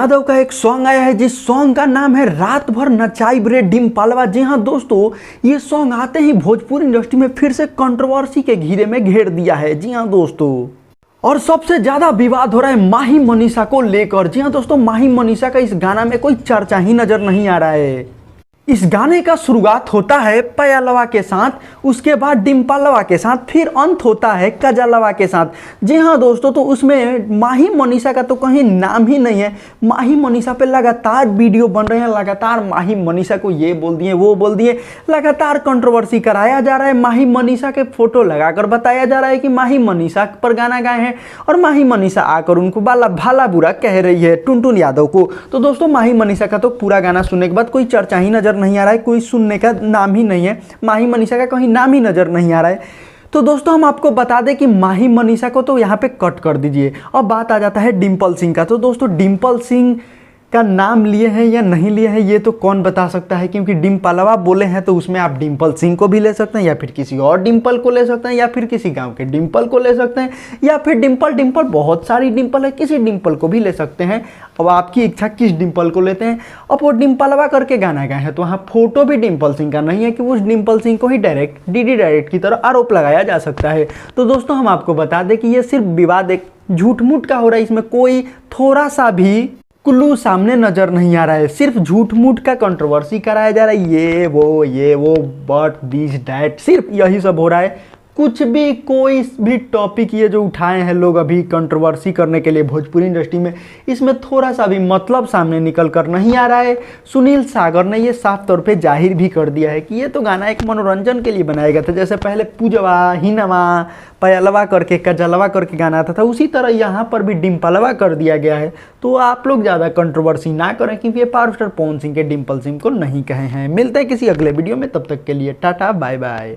यादव का एक सॉन्ग आया है जिस सॉन्ग का नाम है रात भर नचाई रे डिम्पलवा। जी हाँ दोस्तों, ये सॉन्ग आते ही भोजपुरी इंडस्ट्री में फिर से कंट्रोवर्सी के घेरे में घेर दिया है। जी हाँ दोस्तों, और सबसे ज्यादा विवाद हो रहा है माही मनीषा को लेकर। जी हाँ दोस्तों, माही मनीषा का इस गाना में कोई चर्चा ही नजर नहीं आ रहा है। इस गाने का शुरुआत होता है पायलवा के साथ, उसके बाद डिम्पलवा के साथ, फिर अंत होता है काजलवा के साथ। जी हाँ दोस्तों, तो उसमें माही मनीषा का तो कहीं नाम ही नहीं है। माही मनीषा पे लगातार वीडियो बन रहे हैं, लगातार माही मनीषा को ये बोल दिए वो बोल दिए, लगातार कंट्रोवर्सी कराया जा रहा है। माही मनीषा के फोटो लगाकर बताया जा रहा है कि माही मनीषा पर गाना गाए हैं, और माही मनीषा आकर उनको भाला बुरा कह रही है टुनटुन यादव को। तो दोस्तों, माही मनीषा का तो पूरा गाना सुनने के बाद कोई चर्चा ही नजर नहीं आ रहा है, कोई सुनने का नाम ही नहीं है। माही मनीषा का कहीं नाम ही नजर नहीं आ रहा है। तो दोस्तों, हम आपको बता दें कि माही मनीषा को तो यहाँ पे कट कर दीजिए। अब बात आ जाता है डिम्पल सिंह का। तो दोस्तों, डिम्पल सिंह का नाम लिए हैं या नहीं लिए हैं ये तो कौन बता सकता है, क्योंकि डिम्पलवा बोले हैं तो उसमें आप डिम्पल सिंह को भी ले सकते हैं, या फिर किसी और डिम्पल को ले सकते हैं, या फिर किसी गांव के डिम्पल को ले सकते हैं, या फिर डिम्पल बहुत सारी डिम्पल है, किसी डिम्पल को भी ले सकते हैं। अब आपकी इच्छा किस डिम्पल को लेते हैं। अब वो डिम्पलवा करके गाना गाए हैं तो वहाँ फोटो भी डिम्पल सिंह का नहीं है कि उस डिम्पल सिंह को ही डायरेक्ट डीडी डायरेक्ट की तरह आरोप लगाया जा सकता है। तो दोस्तों, हम आपको बता दें कि ये सिर्फ विवाद एक झूठ मूठ का हो रहा है, इसमें कोई थोड़ा सा भी कुल्लू सामने नजर नहीं आ रहा है। सिर्फ झूठ मूठ का कंट्रोवर्सी कराया जा रहा है, ये वो बट दिस डैट, सिर्फ यही सब हो रहा है। कुछ भी कोई भी टॉपिक ये जो उठाए हैं लोग अभी कंट्रोवर्सी करने के लिए भोजपुरी इंडस्ट्री में, इसमें थोड़ा सा भी मतलब सामने निकल कर नहीं आ रहा है। सुनील सागर ने ये साफ तौर पे जाहिर भी कर दिया है कि ये तो गाना एक मनोरंजन के लिए बनाया गया था। जैसे पहले पूजवा, हिनवा, पायलवा करके, काजलवा करके गाना आता था, उसी तरह यहाँ पर भी डिम्पलवा कर दिया गया है। तो आप लोग ज़्यादा कंट्रोवर्सी ना करें, क्योंकि ये पावर स्टार पवन सिंह के डिम्पल सिंह को नहीं कहे हैं। मिलते हैं किसी अगले वीडियो में, तब तक के लिए टाटा बाय बाय।